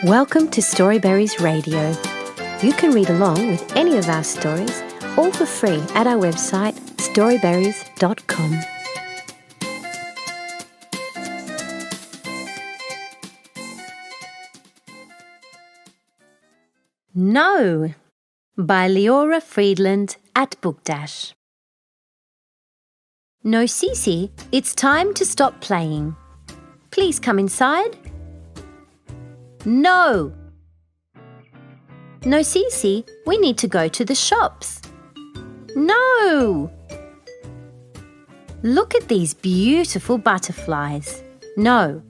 Welcome to Storyberries Radio. You can read along with any of our stories, all for free at our website, storyberries.com. No, by Leora Friedland at Book Dash. No, Cece, it's time to stop playing. Please come inside. No. No, Cece, we need to go to the shops. No. Look at these beautiful butterflies. No.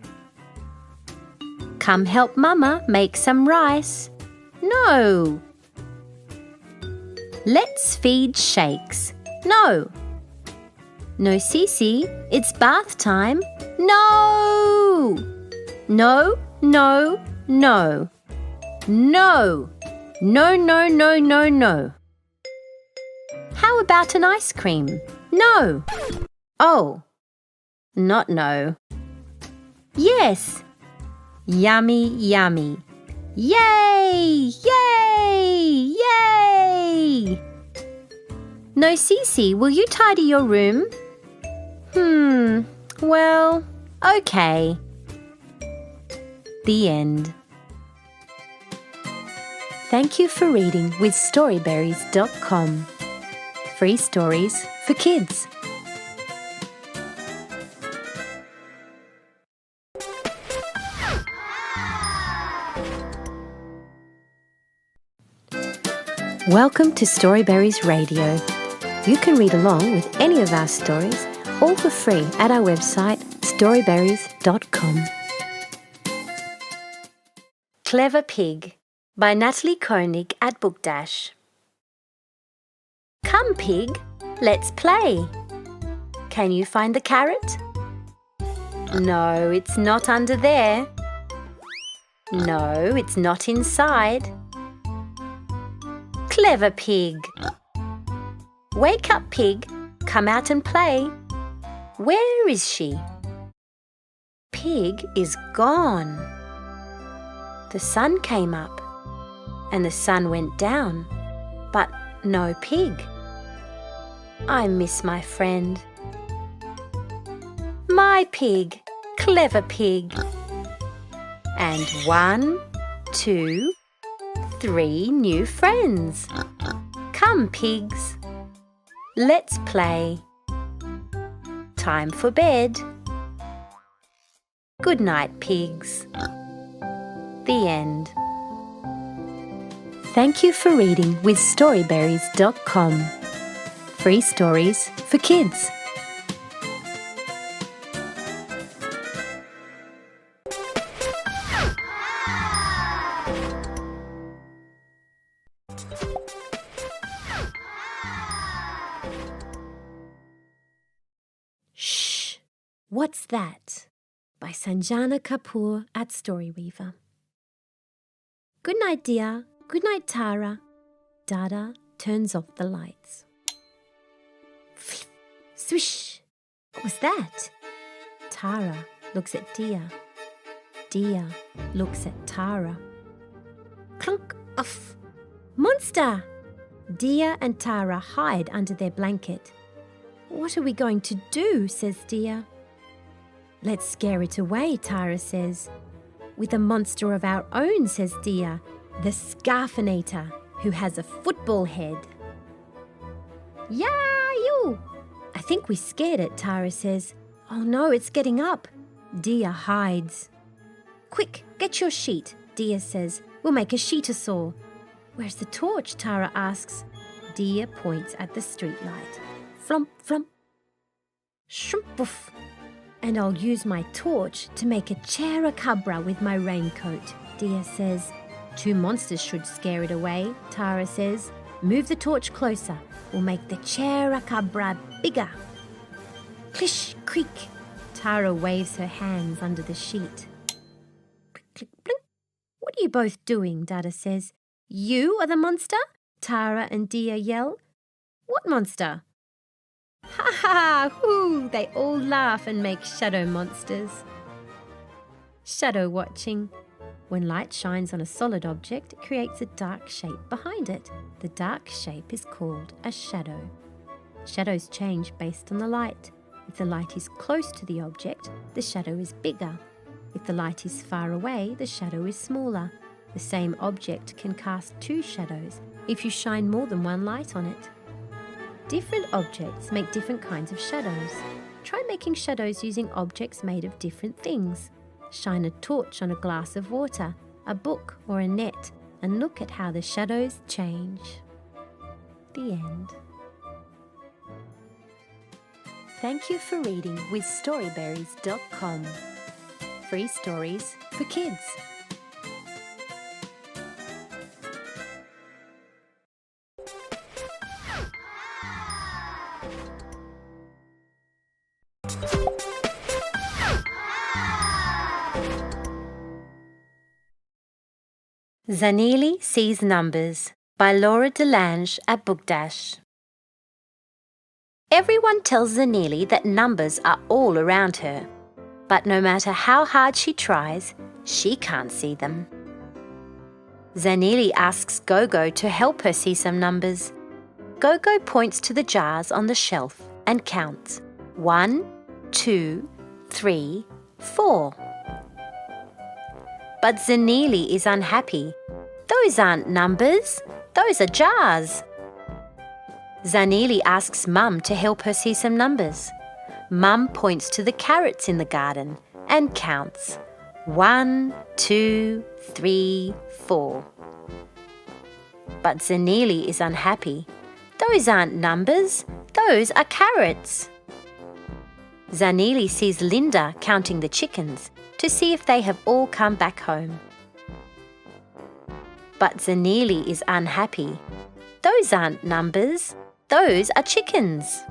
Come help Mama make some rice. No. Let's feed Shakes. No. No, Cece, it's bath time. No. No, no, no. No. No, no, no, no, no. How about an ice cream? No. Oh. Not no. Yes. Yummy, yummy. Yay! Yay! Yay! No, Cece, will you tidy your room? Well, okay. The end. Thank you for reading with Storyberries.com. Free stories for kids. Welcome to Storyberries Radio. You can read along with any of our stories, all for free at our website, storyberries.com. Clever Pig by Natalie Koenig at Book Dash. Come, Pig, let's play. Can you find the carrot? No, it's not under there. No, it's not inside. Clever Pig. Wake up, Pig. Come out and play. Where is she? Pig is gone. The sun came up and the sun went down, but no pig. I miss my friend. My pig, Clever Pig. And 1, 2, 3 new friends. Come, pigs. Let's play. Time for bed. Good night, pigs. The end. Thank you for reading with Storyberries.com. Free stories for kids. Shh! What's that? By Sanjana Kapoor at Storyweaver. Good night, dear. Good night, Tara. Dada turns off the lights. Swish! What was that? Tara looks at Dia. Dia looks at Tara. Clunk! Off! Monster! Dia and Tara hide under their blanket. What are we going to do? Says Dia. Let's scare it away, Tara says. With a monster of our own, says Dia, the Scarfinator, who has a football head. Yeah, you! I think we scared it, Tara says. Oh no, it's getting up. Dia hides. Quick, get your sheet, Dia says. We'll make a sheetosaur. Where's the torch? Tara asks. Dia points at the streetlight. Flump, flump. Shrimp, poof. And I'll use my torch to make a characabra with my raincoat, Dia says. 2 monsters should scare it away, Tara says. Move the torch closer. We'll make the characabra bigger. Clish, creak. Tara waves her hands under the sheet. Click, click, blink. What are you both doing? Dada says. You are the monster? Tara and Dia yell. What monster? Ha ha! Hoo! They all laugh and make shadow monsters. Shadow watching. When light shines on a solid object, it creates a dark shape behind it. The dark shape is called a shadow. Shadows change based on the light. If the light is close to the object, the shadow is bigger. If the light is far away, the shadow is smaller. The same object can cast two shadows if you shine more than one light on it. Different objects make different kinds of shadows. Try making shadows using objects made of different things. Shine a torch on a glass of water, a book or a net, and look at how the shadows change. The end. Thank you for reading with Storyberries.com. Free stories for kids. Zanili Sees Numbers by Laura Delange at Book Dash. Everyone tells Zanili that numbers are all around her, but no matter how hard she tries, she can't see them. Zanili asks Gogo to help her see some numbers. Gogo points to the jars on the shelf and counts 1, 2, 3, 4. But Zanili is unhappy. Those aren't numbers, those are jars. Zanili asks Mum to help her see some numbers. Mum points to the carrots in the garden and counts 1, 2, 3, 4. But Zanili is unhappy. Those aren't numbers, those are carrots. Zanili sees Linda counting the chickens to see if they have all come back home. But Zanili is unhappy. Those aren't numbers, those are chickens.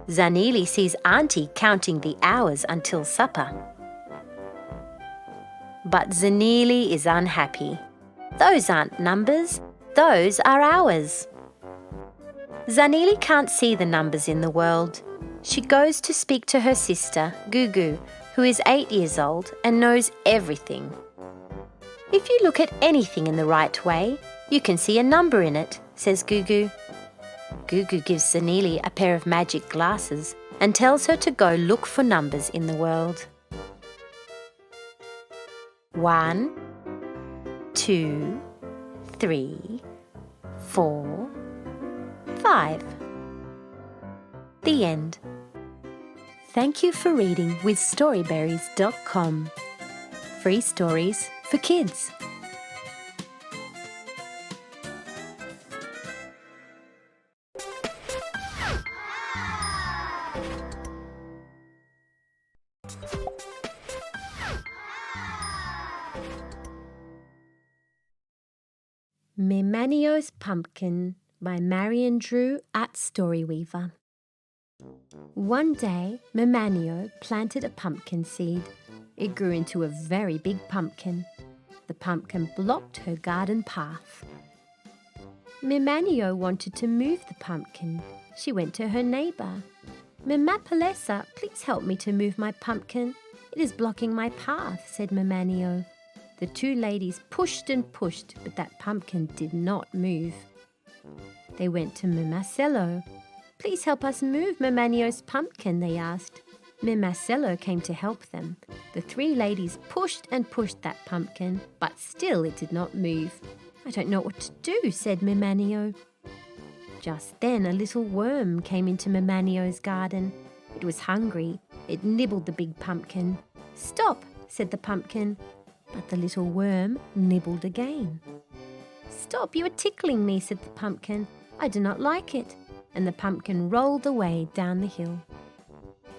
Zanili sees Auntie counting the hours until supper. But Zanili is unhappy. Those aren't numbers, those are hours. Zanili can't see the numbers in the world. She goes to speak to her sister, Gugu, who is 8 years old and knows everything. If you look at anything in the right way, you can see a number in it, says Gugu. Gugu gives Zanili a pair of magic glasses and tells her to go look for numbers in the world. 1, 2, 3, 4, 5. The end. Thank you for reading with Storyberries.com. Free stories for kids. Mimanio's Pumpkin by Marion Drew at Storyweaver. One day, Mimanio planted a pumpkin seed. It grew into a very big pumpkin. The pumpkin blocked her garden path. Mimanio wanted to move the pumpkin. She went to her neighbour. Mimapalesa, please help me to move my pumpkin. It is blocking my path, said Mimanio. The two ladies pushed and pushed, but that pumpkin did not move. They went to Mimacello. Please help us move Mimanio's pumpkin, they asked. Mimacello came to help them. The three ladies pushed and pushed that pumpkin, but still it did not move. I don't know what to do, said Mimanio. Just then a little worm came into Mimanio's garden. It was hungry. It nibbled the big pumpkin. Stop, said the pumpkin. But the little worm nibbled again. Stop, you are tickling me, said the pumpkin. I do not like it. And the pumpkin rolled away down the hill.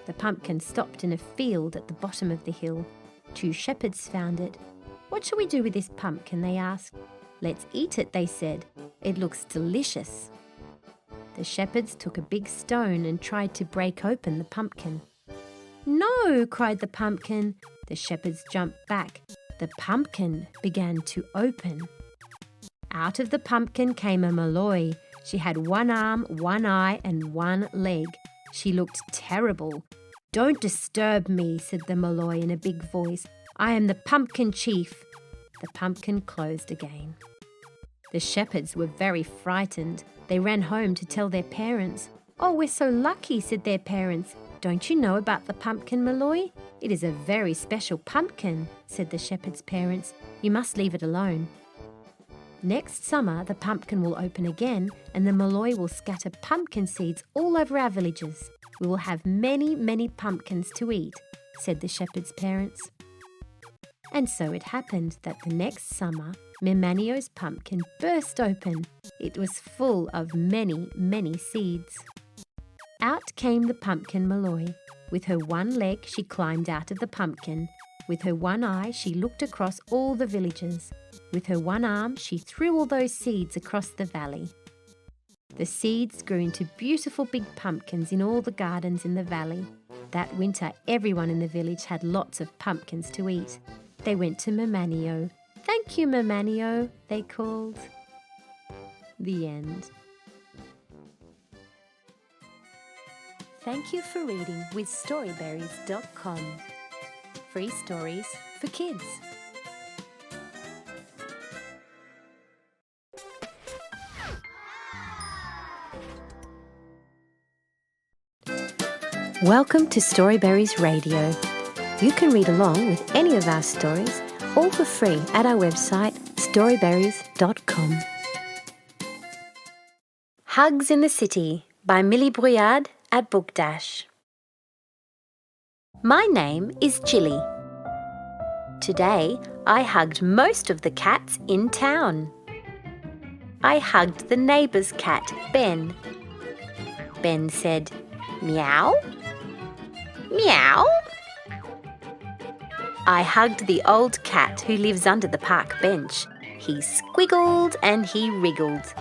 The pumpkin stopped in a field at the bottom of the hill. Two shepherds found it. What shall we do with this pumpkin, they asked. Let's eat it, they said. It looks delicious. The shepherds took a big stone and tried to break open the pumpkin. No, cried the pumpkin. The shepherds jumped back. The pumpkin began to open. Out of the pumpkin came a Malloy. She had one arm, one eye, and one leg. She looked terrible. Don't disturb me, said the Malloy in a big voice. I am the pumpkin chief." The pumpkin closed again. The shepherds were very frightened. They ran home to tell their parents. "Oh, we're so lucky," said their parents. "Don't you know about the pumpkin, Malloy? It is a very special pumpkin," said the shepherd's parents. "You must leave it alone." Next summer, the pumpkin will open again and the Malloy will scatter pumpkin seeds all over our villages. We will have many, many pumpkins to eat, said the shepherd's parents. And so it happened that the next summer, Memanio's pumpkin burst open. It was full of many, many seeds. Out came the pumpkin Malloy. With her one leg, she climbed out of the pumpkin. With her one eye, she looked across all the villages. With her one arm, she threw all those seeds across the valley. The seeds grew into beautiful big pumpkins in all the gardens in the valley. That winter, everyone in the village had lots of pumpkins to eat. They went to Memanio. "Thank you, Memanio," they called. The end. Thank you for reading with Storyberries.com. Free stories for kids. Welcome to Storyberries Radio. You can read along with any of our stories, all for free at our website, Storyberries.com. Hugs in the City by Millie Brouillard at Book Dash. My name is Jilly. Today, I hugged most of the cats in town. I hugged the neighbour's cat, Ben. Ben said, "Meow, meow." I hugged the old cat who lives under the park bench. He squiggled and he wriggled.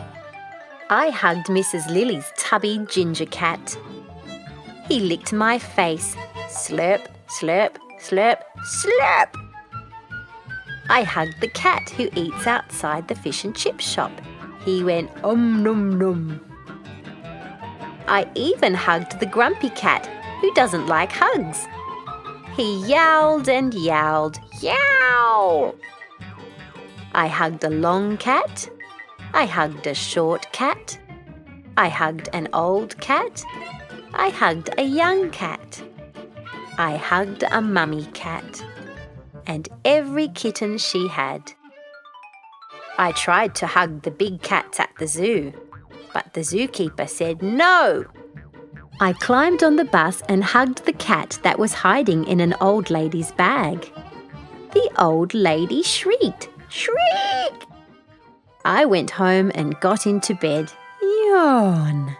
I hugged Mrs. Lily's tubby ginger cat. He licked my face. Slurp, slurp, slurp, slurp. I hugged the cat who eats outside the fish and chip shop. He went nom nom. I even hugged the grumpy cat who doesn't like hugs. He yowled and yowled, yow! I hugged a long cat. I hugged a short cat. I hugged an old cat. I hugged a young cat. I hugged a mummy cat. And every kitten she had. I tried to hug the big cats at the zoo, but the zookeeper said no. I climbed on the bus and hugged the cat that was hiding in an old lady's bag. The old lady shrieked, "Shriek!" I went home and got into bed. Yawn.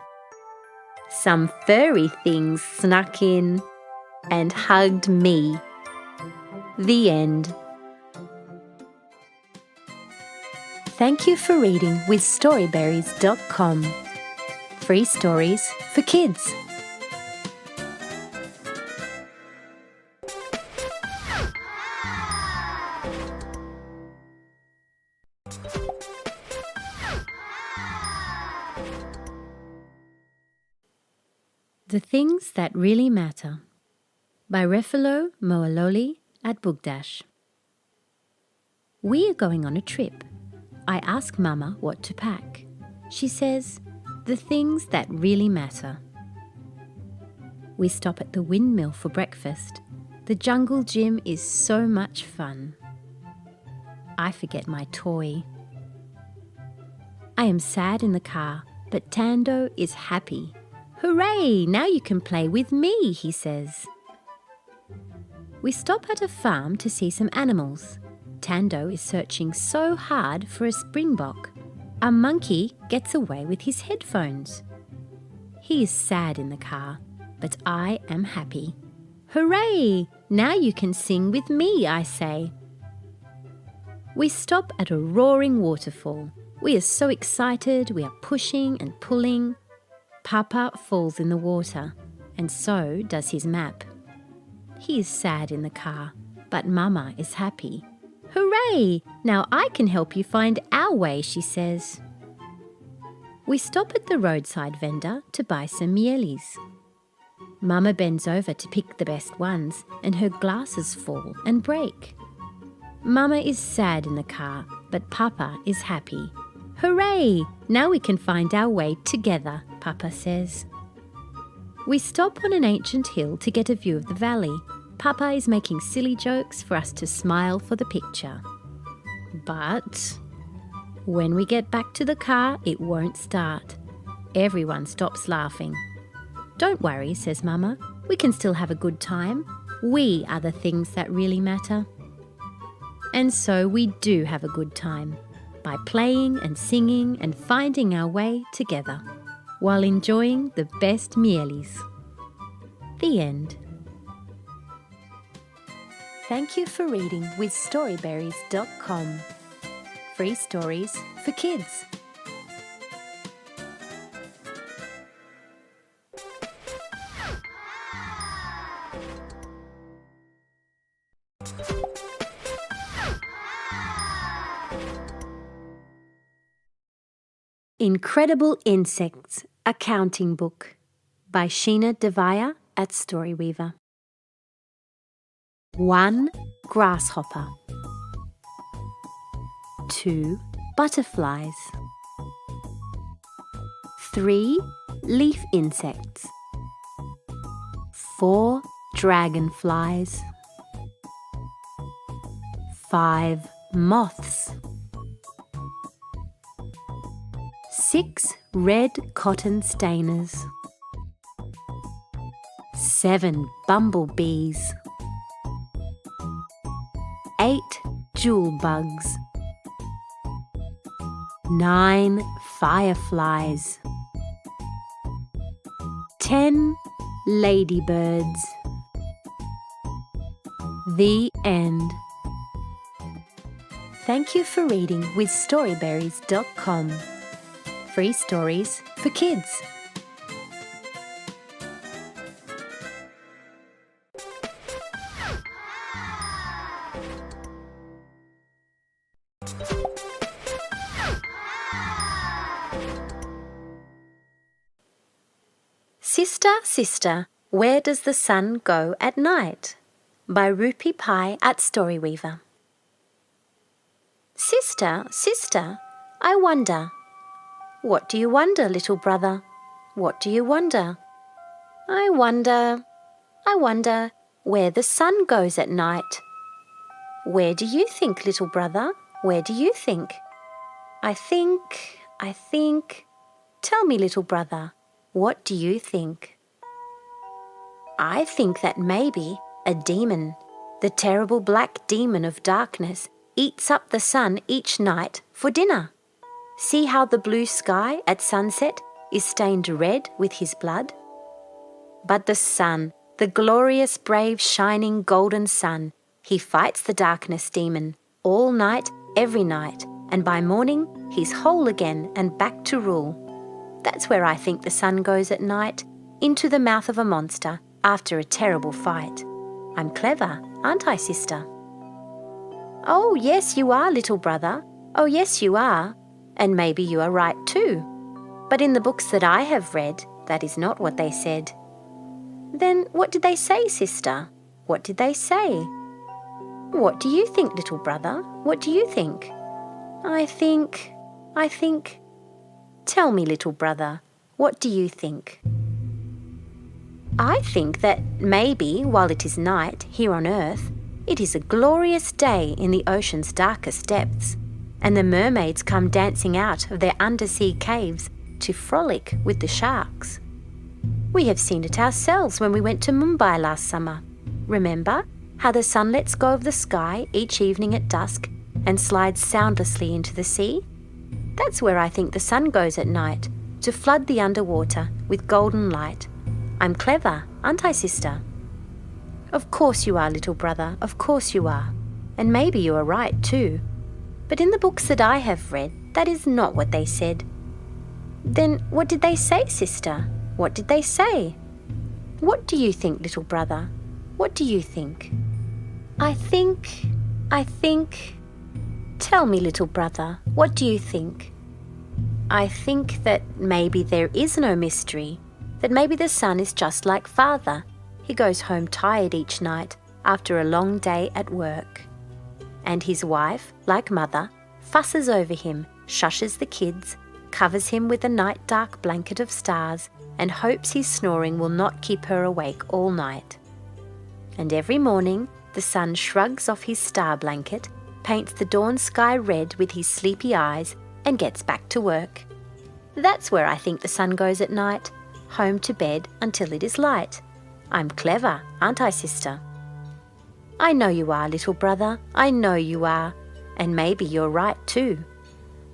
Some furry things snuck in and hugged me. The end. Thank you for reading with Storyberries.com. Free stories for kids. The Things That Really Matter by Refalo Moaloli at Book Dash. We are going on a trip. I ask Mama what to pack. She says, the things that really matter. We stop at the windmill for breakfast. The jungle gym is so much fun. I forget my toy. I am sad in the car, but Tando is happy. Hooray! Now you can play with me, he says. We stop at a farm to see some animals. Tando is searching so hard for a springbok. A monkey gets away with his headphones. He is sad in the car, but I am happy. Hooray! Now you can sing with me, I say. We stop at a roaring waterfall. We are so excited, we are pushing and pulling. Papa falls in the water, and so does his map. He is sad in the car, but Mama is happy. Hooray! Now I can help you find our way, she says. We stop at the roadside vendor to buy some mieles. Mama bends over to pick the best ones, and her glasses fall and break. Mama is sad in the car, but Papa is happy. Hooray! Now we can find our way together, Papa says. We stop on an ancient hill to get a view of the valley. Papa is making silly jokes for us to smile for the picture. But when we get back to the car, it won't start. Everyone stops laughing. Don't worry, says Mama. We can still have a good time. We are the things that really matter. And so we do have a good time by playing and singing and finding our way together while enjoying the best mealies. The end. Thank you for reading with Storyberries.com. Free stories for kids. Incredible Insects, a Counting Book by Sheena Devaya at Storyweaver. 1 grasshopper, 2 butterflies, 3 leaf insects, 4 dragonflies, 5 moths, 6 red cotton stainers, 7 bumblebees, 8 jewel bugs, 9 fireflies, 10 ladybirds. The end. Thank you for reading with Storyberries.com. Free stories for kids. Sister, Sister, Where Does the Sun Go at Night? By Rupi Pai at Storyweaver. Sister, Sister, I wonder. What do you wonder, little brother? What do you wonder? I wonder where the sun goes at night. Where do you think, little brother? Where do you think? I think. Tell me, little brother, what do you think? I think that maybe a demon, the terrible black demon of darkness, eats up the sun each night for dinner. See how the blue sky at sunset is stained red with his blood? But the sun, the glorious, brave, shining, golden sun, he fights the darkness demon all night, every night, and by morning he's whole again and back to rule. That's where I think the sun goes at night, into the mouth of a monster after a terrible fight. I'm clever, aren't I, sister? Oh, yes, you are, little brother. Oh, yes, you are. And maybe you are right too. But in the books that I have read, that is not what they said. Then what did they say, sister? What did they say? What do you think, little brother? What do you think? I think. Tell me, little brother, what do you think? I think that maybe while it is night here on earth, it is a glorious day in the ocean's darkest depths, and the mermaids come dancing out of their undersea caves to frolic with the sharks. We have seen it ourselves when we went to Mumbai last summer. Remember how the sun lets go of the sky each evening at dusk and slides soundlessly into the sea? That's where I think the sun goes at night, to flood the underwater with golden light. I'm clever, aren't I, sister? Of course you are, little brother, of course you are. And maybe you are right too. But in the books that I have read, that is not what they said. Then what did they say, sister? What did they say? What do you think, little brother? What do you think? I think. Tell me, little brother, what do you think? I think that maybe there is no mystery, that maybe the sun is just like Father. He goes home tired each night after a long day at work. and his wife, like Mother, fusses over him, shushes the kids, covers him with a night-dark blanket of stars, and hopes his snoring will not keep her awake all night. And every morning, the sun shrugs off his star blanket, paints the dawn sky red with his sleepy eyes, and gets back to work. That's where I think the sun goes at night, home to bed until it is light. I'm clever, aren't I, sister? I know you are, little brother, I know you are, and maybe you're right too.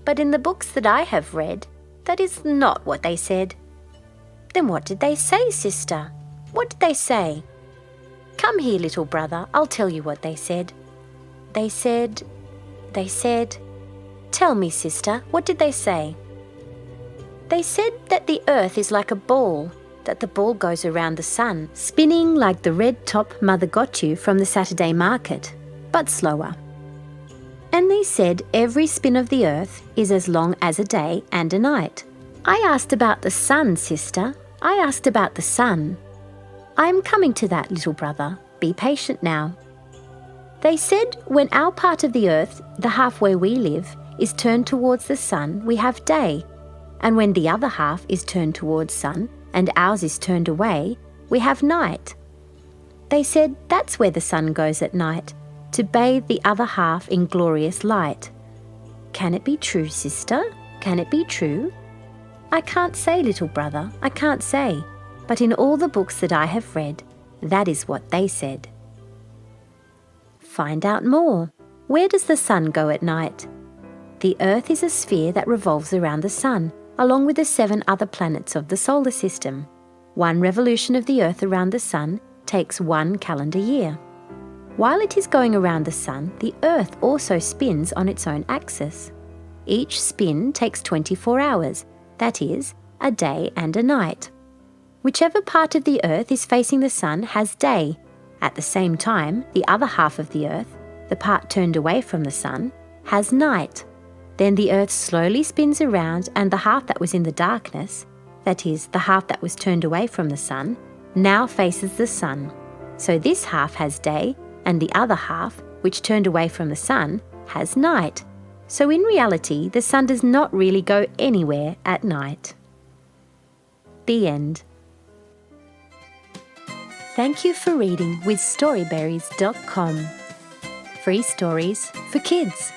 But in the books that I have read, that is not what they said. Then what did they say, sister? What did they say? Come here, little brother, I'll tell you what they said. They said, tell me, sister, what did they say? They said that the earth is like a ball, that the ball goes around the sun, spinning like the red top Mother got you from the Saturday market, but slower. And they said every spin of the earth is as long as a day and a night. I asked about the sun, sister. I asked about the sun. I am coming to that, little brother. Be patient now. They said when our part of the earth, the half where we live, is turned towards the sun, we have day. And when the other half is turned towards sun and ours is turned away, we have night. They said that's where the sun goes at night, to bathe the other half in glorious light. Can it be true, sister? Can it be true? I can't say, little brother, I can't say. But in all the books that I have read, that is what they said. Find out more. Where does the sun go at night? The earth is a sphere that revolves around the sun, along with the 7 other planets of the solar system. One revolution of the earth around the sun takes 1 calendar year. While it is going around the sun, the earth also spins on its own axis. Each spin takes 24 hours, that is, a day and a night. Whichever part of the earth is facing the sun has day. At the same time, the other half of the earth, the part turned away from the sun, has night. Then the earth slowly spins around and the half that was in the darkness, that is, the half that was turned away from the sun, now faces the sun. So this half has day and the other half, which turned away from the sun, has night. So in reality, the sun does not really go anywhere at night. The end. Thank you for reading with Storyberries.com. Free stories for kids.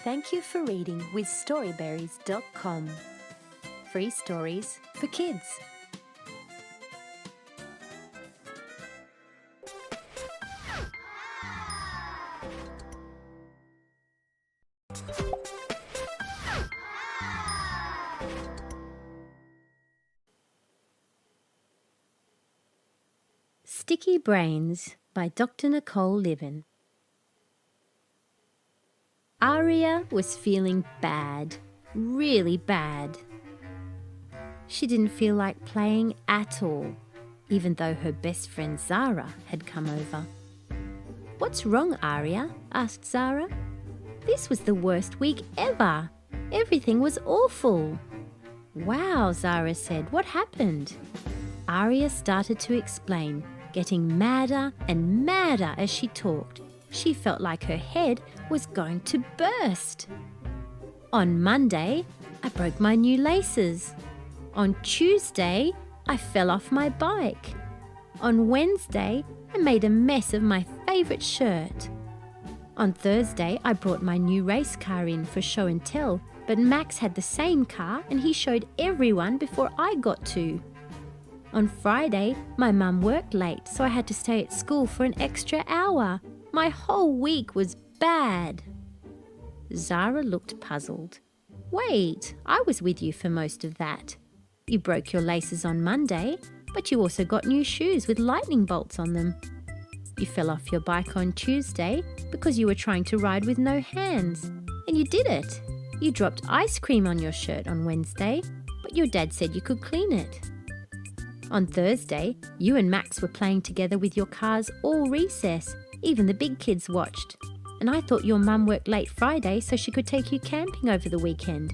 Thank you for reading with Storyberries.com. Free stories for kids. Sticky Brains by Dr. Nicole Livin. Aria was feeling bad, really bad. She didn't feel like playing at all, even though her best friend Zara had come over. "What's wrong, Aria?" asked Zara. "This was the worst week ever. Everything was awful." "Wow," Zara said. "What happened?" Aria started to explain, getting madder and madder as she talked. She felt like her head was going to burst. "On Monday, I broke my new laces. On Tuesday, I fell off my bike. On Wednesday, I made a mess of my favourite shirt. On Thursday, I brought my new race car in for show and tell, but Max had the same car and he showed everyone before I got to. On Friday, my mum worked late, so I had to stay at school for an extra hour. My whole week was bad." Zara looked puzzled. "Wait, I was with you for most of that. You broke your laces on Monday, but you also got new shoes with lightning bolts on them. You fell off your bike on Tuesday because you were trying to ride with no hands, and you did it. You dropped ice cream on your shirt on Wednesday, but your dad said you could clean it. On Thursday, you and Max were playing together with your cars all recess. Even the big kids watched. And I thought your mum worked late Friday so she could take you camping over the weekend.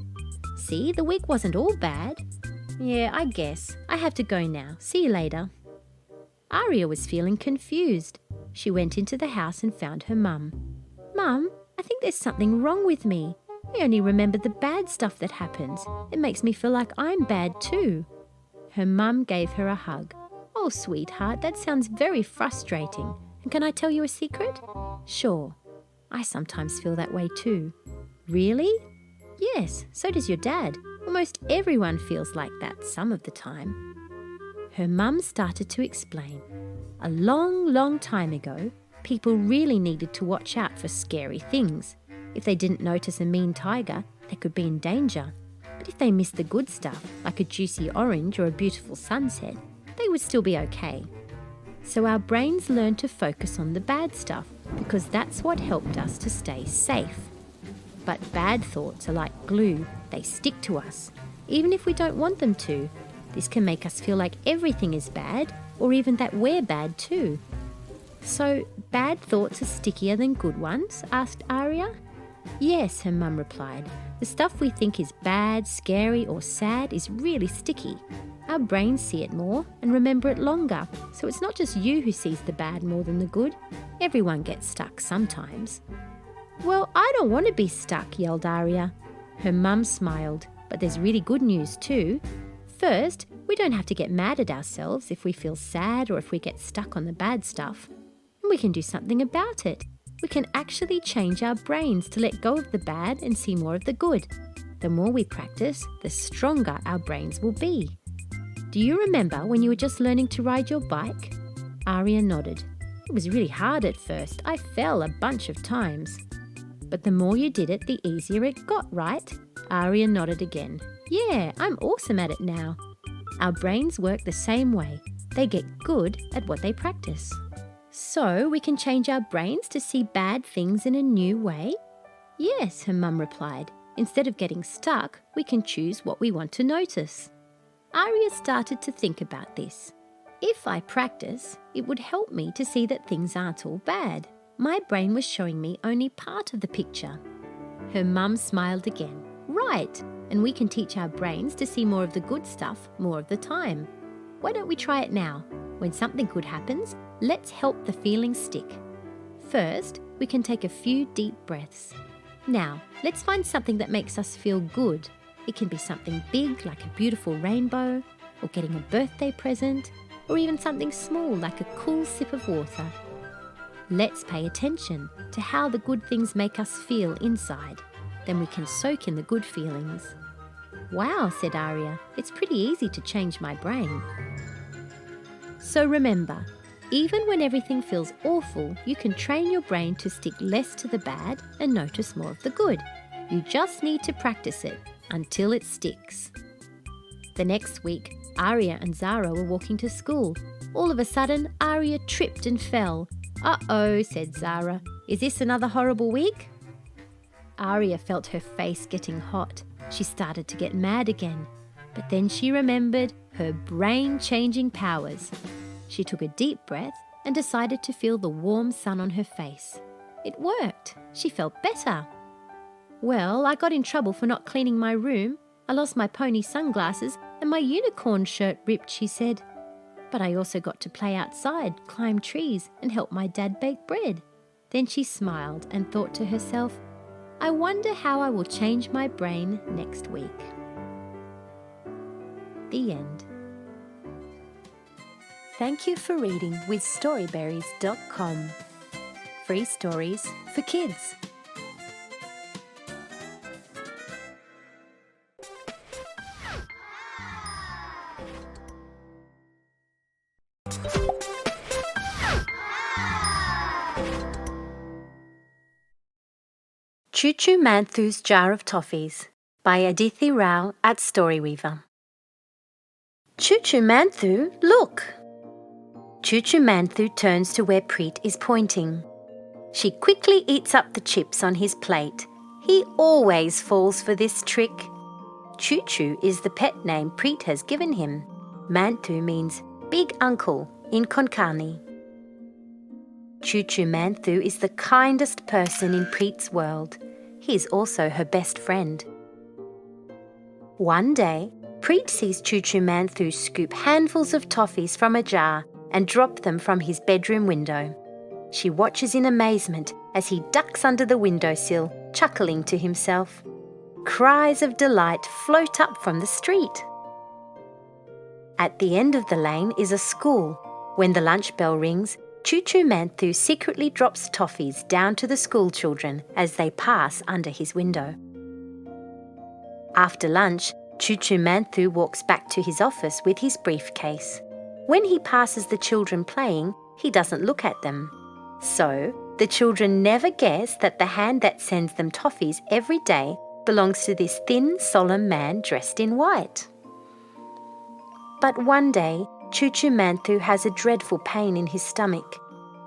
See, the week wasn't all bad." "Yeah, I guess. I have to go now. See you later." Aria was feeling confused. She went into the house and found her mum. "Mum, I think there's something wrong with me. I only remember the bad stuff that happens. It makes me feel like I'm bad too." Her mum gave her a hug. "Oh, sweetheart, that sounds very frustrating. And can I tell you a secret?" "Sure. I sometimes feel that way too." "Really?" "Yes, so does your dad. Almost everyone feels like that some of the time." Her mum started to explain. "A long, long time ago, people really needed to watch out for scary things. If they didn't notice a mean tiger, they could be in danger. But if they missed the good stuff, like a juicy orange or a beautiful sunset, they would still be okay. So our brains learn to focus on the bad stuff because that's what helped us to stay safe. But bad thoughts are like glue. They stick to us, even if we don't want them to. This can make us feel like everything is bad or even that we're bad too." "So bad thoughts are stickier than good ones?" asked Aria. "Yes," her mum replied. "The stuff we think is bad, scary or sad is really sticky. Our brains see it more and remember it longer, so it's not just you who sees the bad more than the good. Everyone gets stuck sometimes." "Well, I don't want to be stuck," yelled Aria. Her mum smiled, "But there's really good news too. First, we don't have to get mad at ourselves if we feel sad or if we get stuck on the bad stuff. And we can do something about it. We can actually change our brains to let go of the bad and see more of the good. The more we practice, the stronger our brains will be. Do you remember when you were just learning to ride your bike?" Aria nodded. "It was really hard at first. I fell a bunch of times." "But the more you did it, the easier it got, right?" Aria nodded again. "Yeah, I'm awesome at it now." Our brains work the same way. They get good at what they practice. "So we can change our brains to see bad things in a new way?" "Yes," her mum replied. "Instead of getting stuck, we can choose what we want to notice." Aria started to think about this. If I practice, it would help me to see that things aren't all bad. My brain was showing me only part of the picture. Her mum smiled again. "Right, and we can teach our brains to see more of the good stuff more of the time. Why don't we try it now? When something good happens, let's help the feeling stick. First, we can take a few deep breaths. Now, let's find something that makes us feel good. It can be something big like a beautiful rainbow, or getting a birthday present, or even something small like a cool sip of water. Let's pay attention to how the good things make us feel inside. then we can soak in the good feelings. Wow, said Aria, it's pretty easy to change my brain. So remember, even when everything feels awful, you can train your brain to stick less to the bad and notice more of the good. You just need to practice it until it sticks. The next week, Aria and Zara were walking to school. All of a sudden, Aria tripped and fell. Uh-oh, said Zara. Is this another horrible week? Aria felt her face getting hot. She started to get mad again. But then she remembered her brain-changing powers. She took a deep breath and decided to feel the warm sun on her face. It worked. She felt better. Well, I got in trouble for not cleaning my room. I lost my pony sunglasses and my unicorn shirt ripped, she said. But I also got to play outside, climb trees and help my dad bake bread. Then she smiled and thought to herself, I wonder how I will change my brain next week. The end. Thank you for reading with Storyberries.com. Free stories for kids. Choo Choo Manthu's Jar of Toffees by Aditi Rao at Storyweaver. Choo Choo Manthu, look! Choo Choo Manthu turns to where Preet is pointing. She quickly eats up the chips on his plate. He always falls for this trick. Choo Choo is the pet name Preet has given him. Manthu means big uncle in Konkani. Choo Choo Manthu is the kindest person in Preet's world. He is also her best friend. One day, Preet sees Choo Choo Manthu scoop handfuls of toffees from a jar and drop them from his bedroom window. She watches in amazement as he ducks under the windowsill, chuckling to himself. Cries of delight float up from the street. At the end of the lane is a school. When the lunch bell rings, Choo Choo Manthu secretly drops toffees down to the school children as they pass under his window. After lunch, Choo Choo Manthu walks back to his office with his briefcase. When he passes the children playing, he doesn't look at them. So, the children never guess that the hand that sends them toffees every day belongs to this thin, solemn man dressed in white. But one day, Choo Choo Manthu has a dreadful pain in his stomach.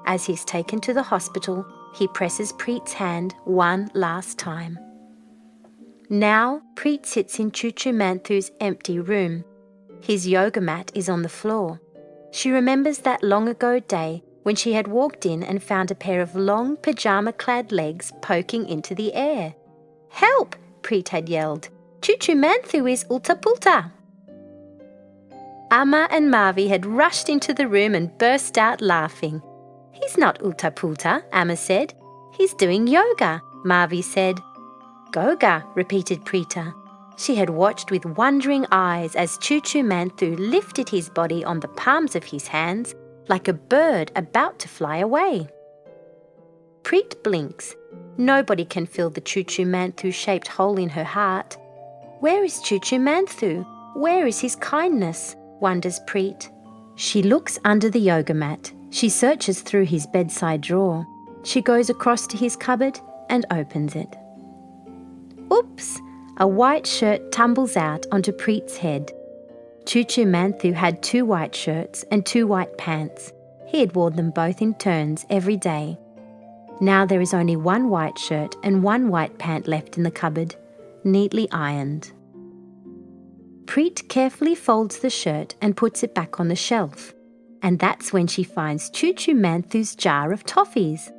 As he's taken to the hospital, he presses Preet's hand one last time. Now, Preet sits in Choo Choo Manthu's empty room. His yoga mat is on the floor. She remembers that long ago day when she had walked in and found a pair of long pyjama-clad legs poking into the air. "Help!" Preet had yelled. "Choo Choo Manthu is ulta-pulta!" Amma and Mavi had rushed into the room and burst out laughing. "He's not ulta-pulta," Amma said. "He's doing yoga," Mavi said. "Goga," repeated Preeta. She had watched with wondering eyes as Choo Choo Manthu lifted his body on the palms of his hands like a bird about to fly away. Preet blinks. Nobody can fill the Choo Choo Manthu-shaped hole in her heart. Where is Choo Choo Manthu? Where is his kindness? Wonders Preet. She looks under the yoga mat. She searches through his bedside drawer. She goes across to his cupboard and opens it. Oops! A white shirt tumbles out onto Preet's head. Choo Choo Manthu had 2 white shirts and 2 white pants. He had worn them both in turns every day. Now there is only 1 white shirt and 1 white pant left in the cupboard, neatly ironed. Preet carefully folds the shirt and puts it back on the shelf. And that's when she finds Choo Choo Manthu's jar of toffees.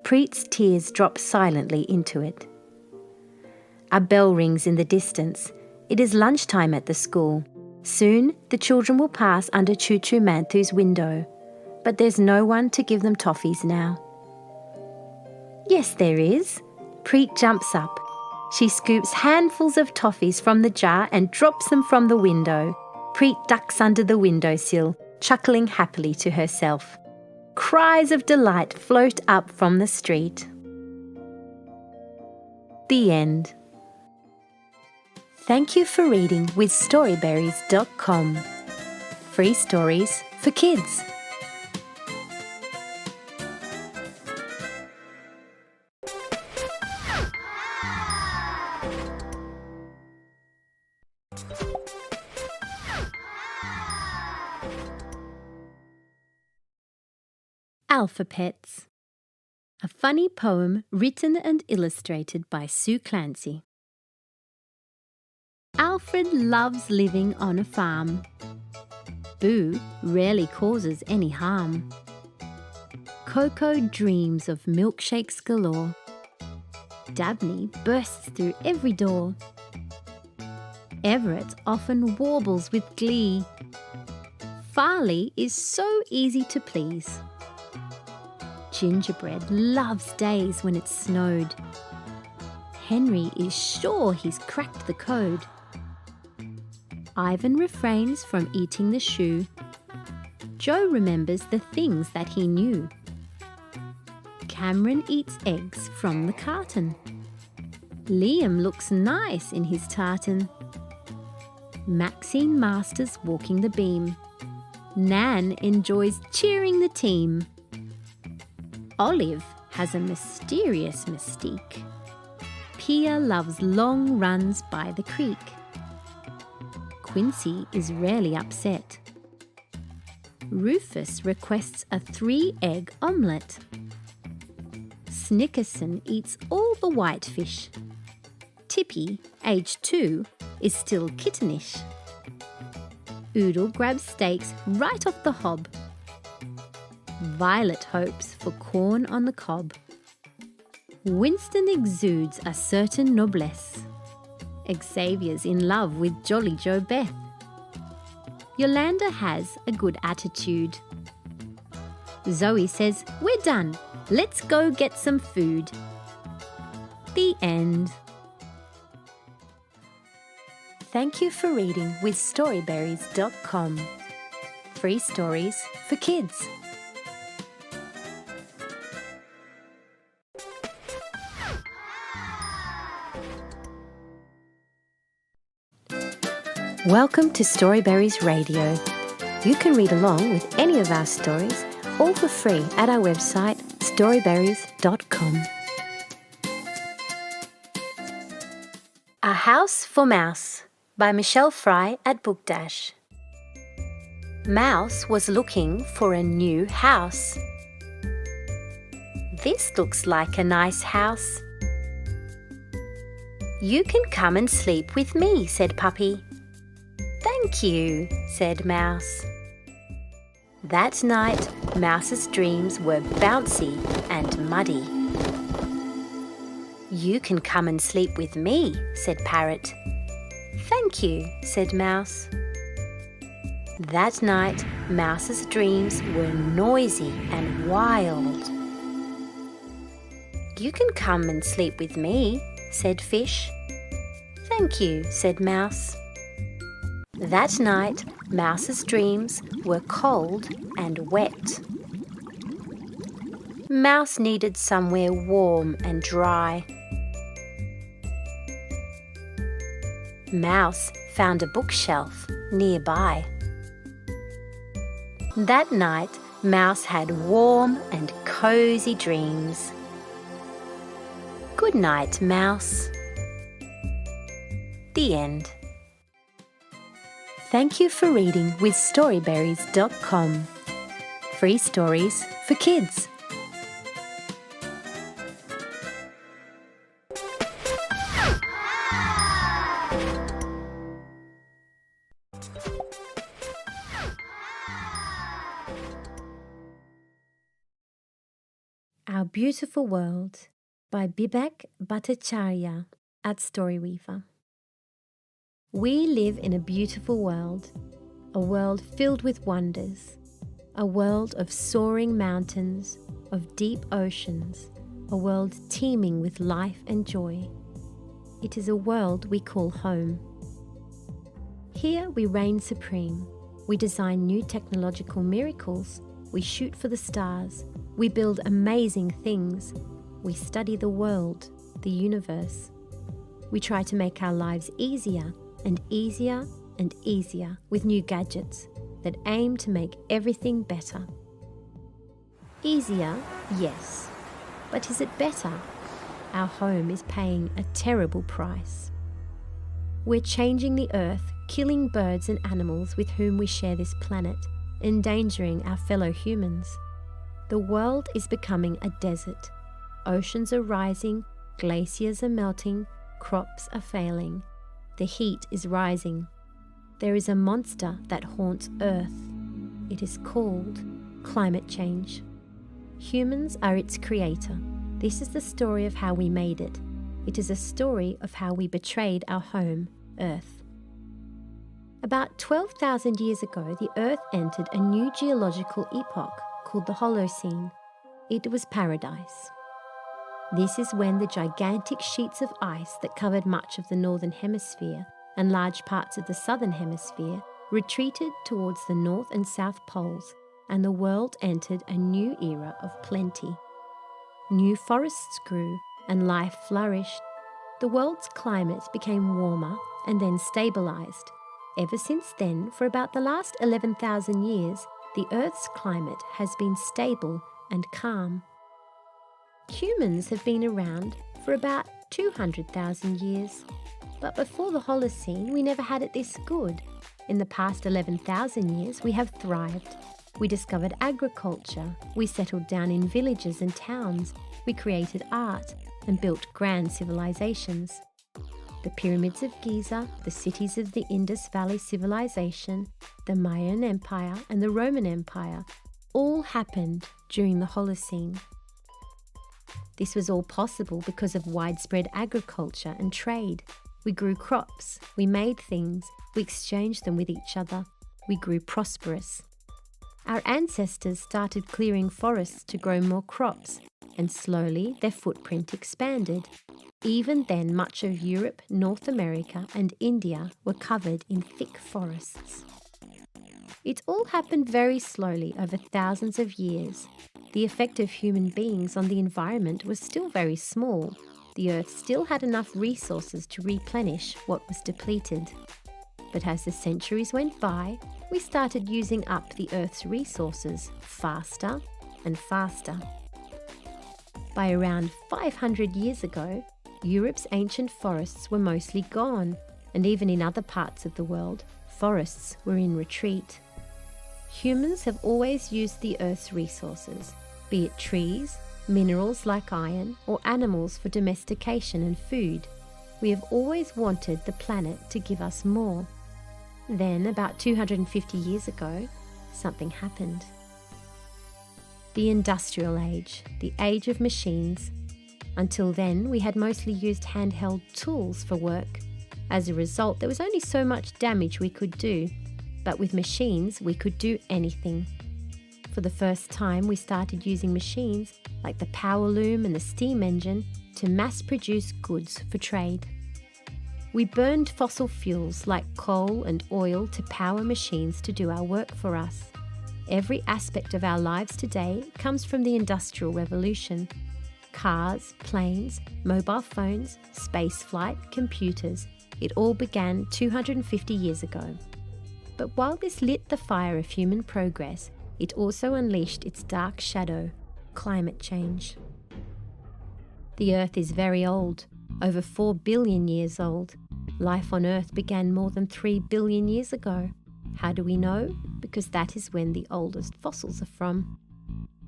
Preet's tears drop silently into it. A bell rings in the distance. It is lunchtime at the school. Soon the children will pass under Choo Choo Manthu's window. But there's no one to give them toffees now. Yes, there is. Preet jumps up. She scoops handfuls of toffees from the jar and drops them from the window. Preet ducks under the windowsill, chuckling happily to herself. Cries of delight float up from the street. The end. Thank you for reading with Storyberries.com. Free stories for kids. Alphabets. A funny poem written and illustrated by Sue Clancy. Alfred loves living on a farm. Boo rarely causes any harm. Coco dreams of milkshakes galore. Dabney bursts through every door. Everett often warbles with glee. Farley is so easy to please. Gingerbread loves days when it snowed. Henry is sure he's cracked the code. Ivan refrains from eating the shoe. Joe remembers the things that he knew. Cameron eats eggs from the carton. Liam looks nice in his tartan. Maxine masters walking the beam. Nan enjoys cheering the team. Olive has a mysterious mystique. Pia loves long runs by the creek. Quincy is rarely upset. Rufus requests a 3-egg omelette. Snickerson eats all the whitefish. Tippy, aged 2, is still kittenish. Oodle grabs steaks right off the hob. Violet hopes for corn on the cob. Winston exudes a certain noblesse. Xavier's in love with Jolly Joe Beth. Yolanda has a good attitude. Zoe says, "We're done. Let's go get some food." The end. Thank you for reading with Storyberries.com. Free stories for kids. Welcome to Storyberries Radio. You can read along with any of our stories, all for free at our website, storyberries.com. A House for Mouse by Michelle Fry at Book Dash. Mouse was looking for a new house. This looks like a nice house. You can come and sleep with me, said Puppy. Thank you, said Mouse. That night, Mouse's dreams were bouncy and muddy. You can come and sleep with me, said Parrot. Thank you, said Mouse. That night, Mouse's dreams were noisy and wild. You can come and sleep with me, said Fish. Thank you, said Mouse. That night, Mouse's dreams were cold and wet. Mouse needed somewhere warm and dry. Mouse found a bookshelf nearby. That night, Mouse had warm and cozy dreams. Good night, Mouse. The end. Thank you for reading with Storyberries.com. Free stories for kids. Our Beautiful World by Bibek Bhattacharya at Storyweaver. We live in a beautiful world, a world filled with wonders, a world of soaring mountains, of deep oceans, a world teeming with life and joy. It is a world we call home. Here we reign supreme. We design new technological miracles. We shoot for the stars. We build amazing things. We study the world, the universe. We try to make our lives easier and easier and easier with new gadgets that aim to make everything better. Easier, yes, but is it better? Our home is paying a terrible price. We're changing the earth, killing birds and animals with whom we share this planet, endangering our fellow humans. The world is becoming a desert. Oceans are rising, glaciers are melting, crops are failing. The heat is rising. There is a monster that haunts Earth. It is called climate change. Humans are its creator. This is the story of how we made it. It is a story of how we betrayed our home, Earth. About 12,000 years ago, the Earth entered a new geological epoch called the Holocene. It was paradise. This is when the gigantic sheets of ice that covered much of the northern hemisphere and large parts of the southern hemisphere retreated towards the north and south poles, and the world entered a new era of plenty. New forests grew and life flourished. The world's climate became warmer and then stabilised. Ever since then, for about the last 11,000 years, the Earth's climate has been stable and calm. Humans have been around for about 200,000 years. But before the Holocene, we never had it this good. In the past 11,000 years, we have thrived. We discovered agriculture. We settled down in villages and towns. We created art and built grand civilizations. The pyramids of Giza, the cities of the Indus Valley Civilization, the Mayan Empire and the Roman Empire all happened during the Holocene. This was all possible because of widespread agriculture and trade. We grew crops, we made things, we exchanged them with each other. We grew prosperous. Our ancestors started clearing forests to grow more crops, and slowly their footprint expanded. Even then, much of Europe, North America, and India were covered in thick forests. It all happened very slowly over thousands of years. The effect of human beings on the environment was still very small. The Earth still had enough resources to replenish what was depleted. But as the centuries went by, we started using up the Earth's resources faster and faster. By around 500 years ago, Europe's ancient forests were mostly gone, and even in other parts of the world, forests were in retreat. Humans have always used the Earth's resources, be it trees, minerals like iron, or animals for domestication and food. We have always wanted the planet to give us more. Then, about 250 years ago, something happened. The Industrial Age, the age of machines. Until then, we had mostly used handheld tools for work. As a result, there was only so much damage we could do. But with machines, we could do anything. For the first time, we started using machines like the power loom and the steam engine to mass produce goods for trade. We burned fossil fuels like coal and oil to power machines to do our work for us. Every aspect of our lives today comes from the Industrial Revolution. Cars, planes, mobile phones, spaceflight, computers, it all began 250 years ago. But while this lit the fire of human progress, it also unleashed its dark shadow, climate change. The Earth is very old, over 4 billion years old. Life on Earth began more than 3 billion years ago. How do we know? Because that is when the oldest fossils are from.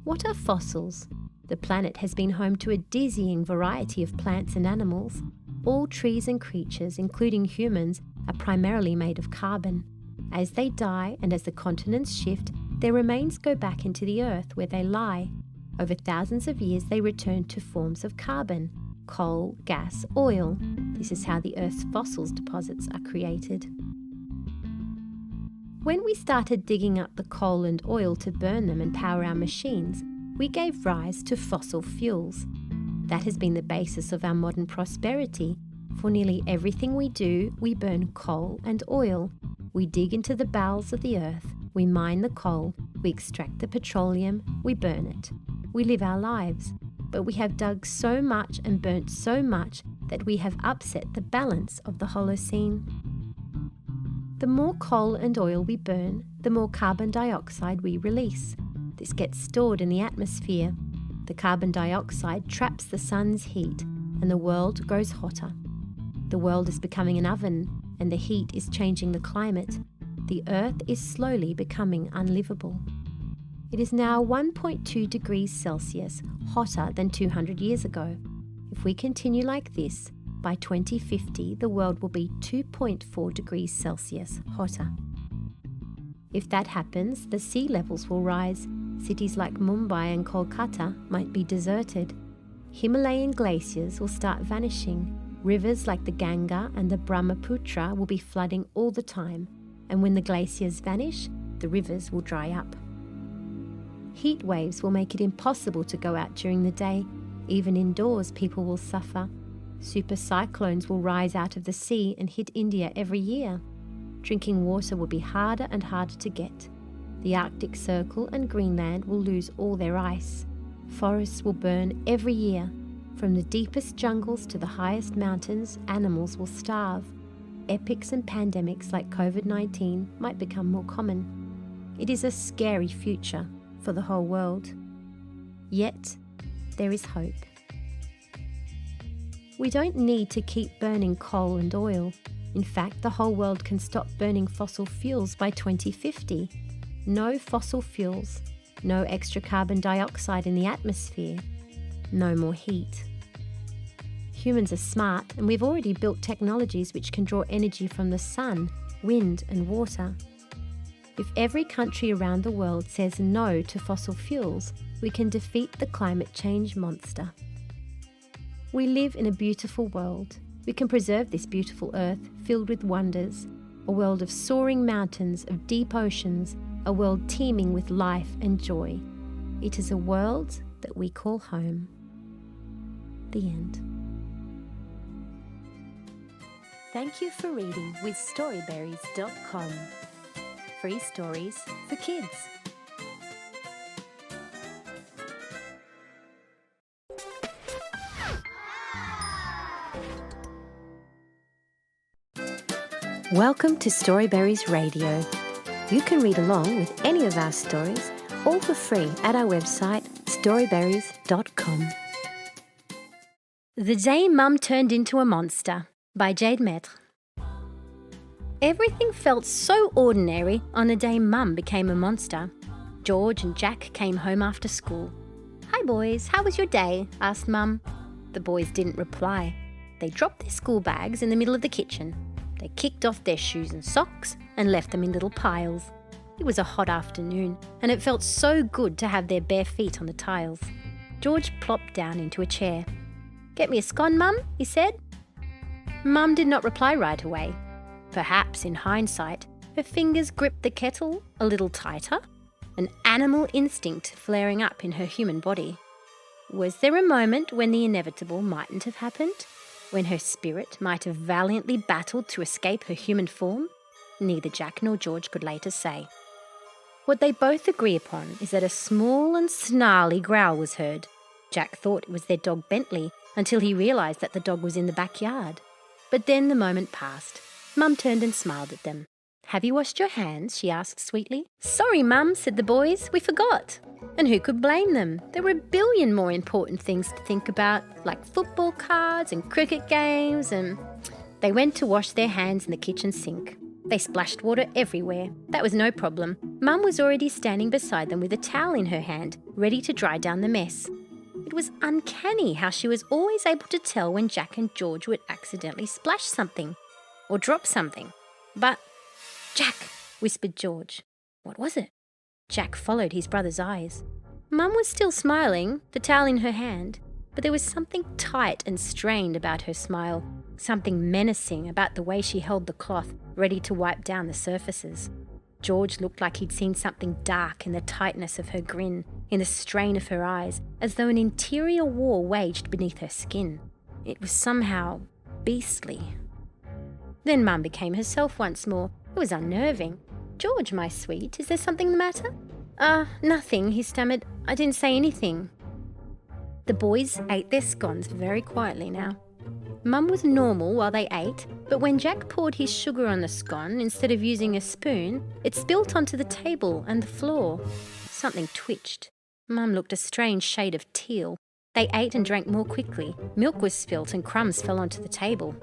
What are fossils? The planet has been home to a dizzying variety of plants and animals. All trees and creatures, including humans, are primarily made of carbon. As they die and as the continents shift, their remains go back into the earth where they lie. Over thousands of years, they return to forms of carbon, coal, gas, oil. This is how the Earth's fossils deposits are created. When we started digging up the coal and oil to burn them and power our machines, we gave rise to fossil fuels. That has been the basis of our modern prosperity. For nearly everything we do, we burn coal and oil. We dig into the bowels of the earth, we mine the coal, we extract the petroleum, we burn it. We live our lives, but we have dug so much and burnt so much that we have upset the balance of the Holocene. The more coal and oil we burn, the more carbon dioxide we release. This gets stored in the atmosphere. The carbon dioxide traps the sun's heat, and the world grows hotter. The world is becoming an oven, and the heat is changing the climate. The Earth is slowly becoming unlivable. It is now 1.2 degrees Celsius hotter than 200 years ago. If we continue like this, by 2050 the world will be 2.4 degrees Celsius hotter. If that happens, the sea levels will rise. Cities like Mumbai and Kolkata might be deserted. Himalayan glaciers will start vanishing. Rivers like the Ganga and the Brahmaputra will be flooding all the time, and when the glaciers vanish, the rivers will dry up. Heat waves will make it impossible to go out during the day. Even indoors, people will suffer. Super cyclones will rise out of the sea and hit India every year. Drinking water will be harder and harder to get. The Arctic Circle and Greenland will lose all their ice. Forests will burn every year. From the deepest jungles to the highest mountains, animals will starve. Epics and pandemics like COVID-19 might become more common. It is a scary future for the whole world. Yet, there is hope. We don't need to keep burning coal and oil. In fact, the whole world can stop burning fossil fuels by 2050. No fossil fuels, no extra carbon dioxide in the atmosphere, no more heat. Humans are smart, and we've already built technologies which can draw energy from the sun, wind and water. If every country around the world says no to fossil fuels, we can defeat the climate change monster. We live in a beautiful world. We can preserve this beautiful earth filled with wonders, a world of soaring mountains, of deep oceans, a world teeming with life and joy. It is a world that we call home. The end. Thank you for reading with Storyberries.com. Free stories for kids. Welcome to Storyberries Radio. You can read along with any of our stories, all for free at our website, Storyberries.com. The Day Mum Turned Into a Monster by Jade Maître. Everything felt so ordinary on the day Mum became a monster. George and Jack came home after school. "Hi boys, how was your day?" asked Mum. The boys didn't reply. They dropped their school bags in the middle of the kitchen. They kicked off their shoes and socks and left them in little piles. It was a hot afternoon, and it felt so good to have their bare feet on the tiles. George plopped down into a chair. "Get me a scone, Mum," he said. Mum did not reply right away. Perhaps, in hindsight, her fingers gripped the kettle a little tighter, an animal instinct flaring up in her human body. Was there a moment when the inevitable mightn't have happened? When her spirit might have valiantly battled to escape her human form? Neither Jack nor George could later say. What they both agree upon is that a small and snarly growl was heard. Jack thought it was their dog Bentley until he realised that the dog was in the backyard. But then the moment passed. Mum turned and smiled at them. "Have you washed your hands?" she asked sweetly. "Sorry, Mum," said the boys. "We forgot." And who could blame them? There were a billion more important things to think about, like football cards and cricket games, and they went to wash their hands in the kitchen sink. They splashed water everywhere. That was no problem. Mum was already standing beside them with a towel in her hand, ready to dry down the mess. It was uncanny how she was always able to tell when Jack and George would accidentally splash something or drop something. But, "Jack," whispered George. What was it? Jack followed his brother's eyes. Mum was still smiling, the towel in her hand, but there was something tight and strained about her smile, something menacing about the way she held the cloth, ready to wipe down the surfaces. George looked like he'd seen something dark in the tightness of her grin, in the strain of her eyes, as though an interior war waged beneath her skin. It was somehow beastly. Then Mum became herself once more. It was unnerving. "George, my sweet, is there something the matter?" Nothing," he stammered. "I didn't say anything." The boys ate their scones very quietly now. Mum was normal while they ate, but when Jack poured his sugar on the scone, instead of using a spoon, it spilt onto the table and the floor. Something twitched. Mum looked a strange shade of teal. They ate and drank more quickly. Milk was spilt and crumbs fell onto the table.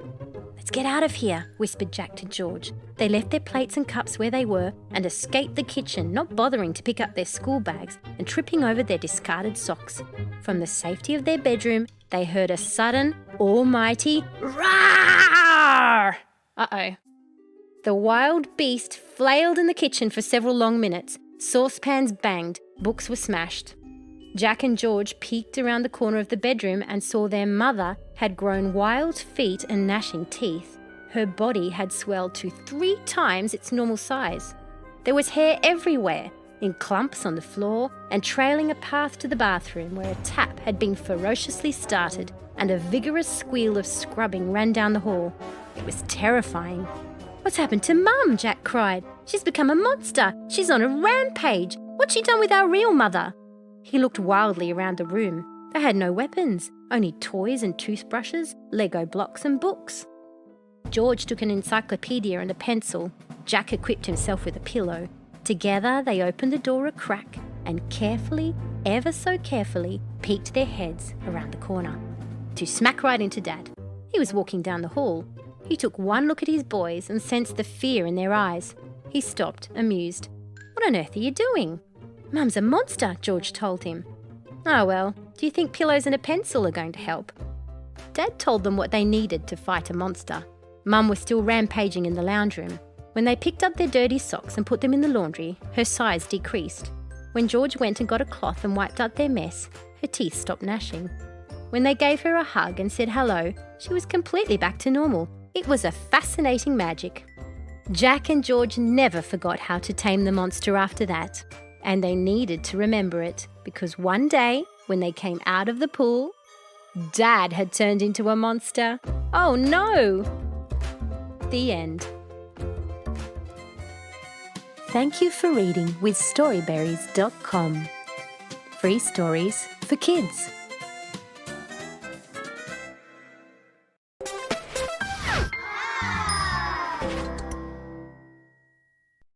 "Let's get out of here," whispered Jack to George. They left their plates and cups where they were and escaped the kitchen, not bothering to pick up their school bags and tripping over their discarded socks. From the safety of their bedroom, they heard a sudden, almighty roar! Uh-oh. The wild beast flailed in the kitchen for several long minutes. Saucepans banged, books were smashed. Jack and George peeked around the corner of the bedroom and saw their mother had grown wild feet and gnashing teeth. Her body had swelled to 3 times its normal size. There was hair everywhere, in clumps on the floor and trailing a path to the bathroom where a tap had been ferociously started and a vigorous squeal of scrubbing ran down the hall. It was terrifying. "What's happened to Mum?" Jack cried. "She's become a monster. She's on a rampage. What's she done with our real mother?" He looked wildly around the room. They had no weapons, only toys and toothbrushes, Lego blocks and books. George took an encyclopedia and a pencil. Jack equipped himself with a pillow. Together they opened the door a crack and carefully, ever so carefully, peeked their heads around the corner. To smack right into Dad. He was walking down the hall. He took one look at his boys and sensed the fear in their eyes. He stopped, amused. "What on earth are you doing?" "Mum's a monster," George told him. "Oh well, do you think pillows and a pencil are going to help?" Dad told them what they needed to fight a monster. Mum was still rampaging in the lounge room. When they picked up their dirty socks and put them in the laundry, her size decreased. When George went and got a cloth and wiped out their mess, her teeth stopped gnashing. When they gave her a hug and said hello, she was completely back to normal. It was a fascinating magic. Jack and George never forgot how to tame the monster after that. And they needed to remember it, because one day, when they came out of the pool, Dad had turned into a monster. Oh no! The end. Thank you for reading with Storyberries.com. Free stories for kids.